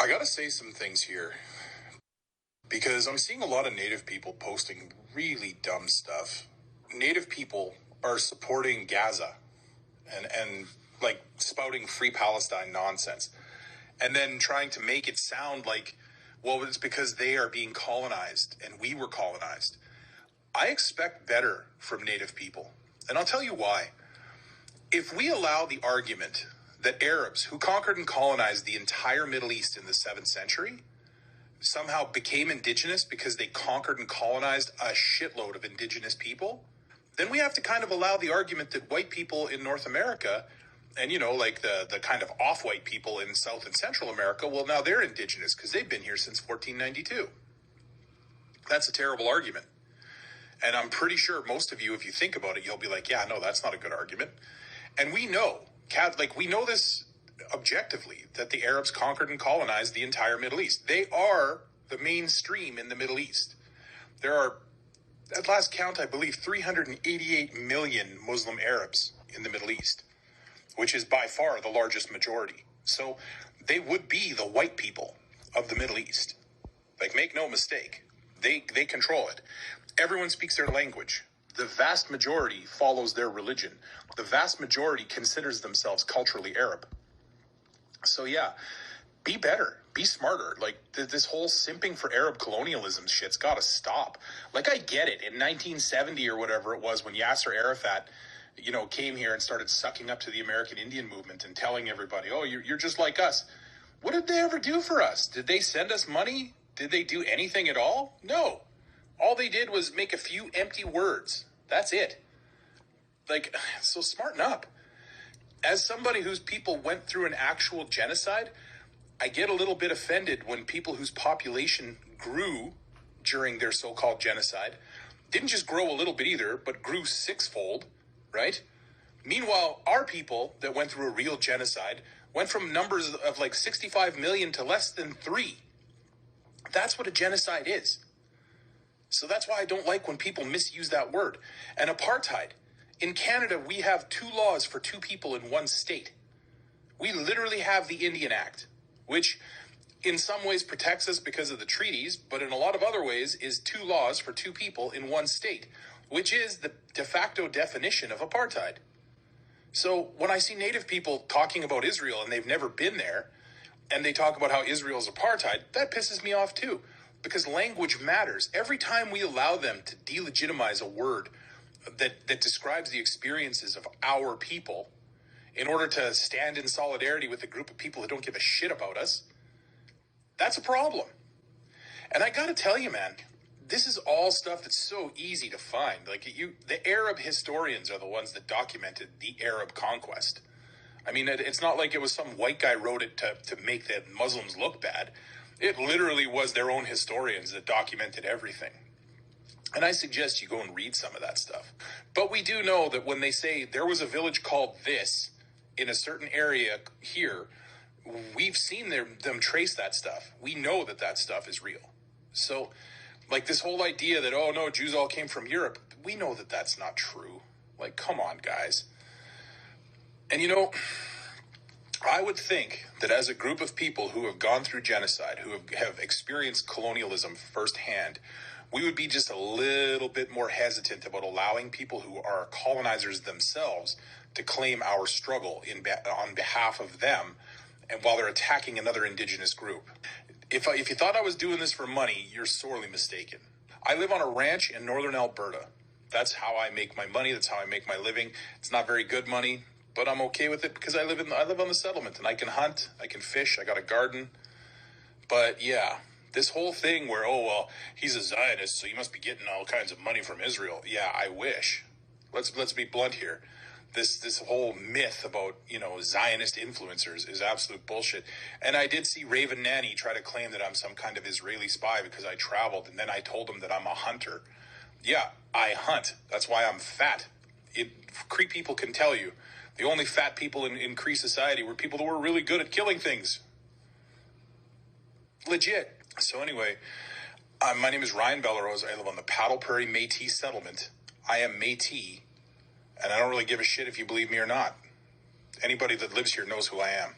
I gotta say some things here because I'm seeing a lot of Native people posting really dumb stuff. Native people are supporting Gaza and like spouting free Palestine nonsense and then trying to make it sound like, well, it's because they are being colonized and we were colonized. I expect better from Native people, and I'll tell you why. If we allow the argument that Arabs who conquered and colonized the entire Middle East in the 7th century somehow became indigenous because they conquered and colonized a shitload of indigenous people, then we have to kind of allow the argument that white people in North America and, like the kind of off-white people in South and Central America, well, now they're indigenous because they've been here since 1492. That's a terrible argument. And I'm pretty sure most of you, if you think about it, you'll be like, yeah, no, that's not a good argument. And we know, we know this objectively, that the Arabs conquered and colonized the entire Middle East. They are the mainstream in the Middle East. There are, at last count, I believe, 388 million Muslim Arabs in the Middle East, which is by far the largest majority. So they would be the white people of the Middle East. Like, make no mistake, they control it. Everyone speaks their language. The vast majority follows their religion. The vast majority considers themselves culturally Arab. So yeah, be better, be smarter. Like this whole simping for Arab colonialism shit's got to stop. Like I get it. In 1970 or whatever it was when Yasser Arafat, came here and started sucking up to the American Indian movement and telling everybody, oh, you're just like us. What did they ever do for us? Did they send us money? Did they do anything at all? No. All they did was make a few empty words. That's it. Like, so smarten up. As somebody whose people went through an actual genocide, I get a little bit offended when people whose population grew during their so-called genocide didn't just grow a little bit either, but grew sixfold, right? Meanwhile, our people that went through a real genocide went from numbers of like 65 million to less than 3. That's what a genocide is. So that's why I don't like when people misuse that word. And apartheid. In Canada, we have 2 laws for 2 people in one state. We literally have the Indian Act, which in some ways protects us because of the treaties, but in a lot of other ways is 2 laws for 2 people in one state, which is the de facto definition of apartheid. So when I see Native people talking about Israel and they've never been there, and they talk about how Israel's apartheid, that pisses me off too. Because language matters. Every time we allow them to delegitimize a word that describes the experiences of our people in order to stand in solidarity with a group of people who don't give a shit about us, that's a problem. And I gotta tell you, man, this is all stuff that's so easy to find. Like the Arab historians are the ones that documented the Arab conquest. I mean, it's not like it was some white guy wrote it to make the Muslims look bad. It literally was their own historians that documented everything. And I suggest you go and read some of that stuff. But we do know that when they say there was a village called this in a certain area here, we've seen them trace that stuff. We know that stuff is real. So, like this whole idea that, oh no, Jews all came from Europe, we know that that's not true. Like, come on, guys. And I would think that as a group of people who have gone through genocide, who have experienced colonialism firsthand, we would be just a little bit more hesitant about allowing people who are colonizers themselves to claim our struggle on behalf of them, and while they're attacking another indigenous group. If you thought I was doing this for money, you're sorely mistaken. I live on a ranch in northern Alberta. That's how I make my money. That's how I make my living. It's not very good money, but I'm okay with it because I live on the settlement and I can hunt, I can fish, I got a garden. But yeah, this whole thing where, oh, well, he's a Zionist, so he must be getting all kinds of money from Israel. Yeah, I wish. Let's be blunt here. This whole myth about, Zionist influencers is absolute bullshit. And I did see Raven Nanny try to claim that I'm some kind of Israeli spy because I traveled, and then I told him that I'm a hunter. Yeah, I hunt. That's why I'm fat. Cree people can tell you. The only fat people in Cree society were people that were really good at killing things. Legit. So anyway, my name is Ryan Bellerose. I live on the Paddle Prairie Metis settlement. I am Metis, and I don't really give a shit if you believe me or not. Anybody that lives here knows who I am.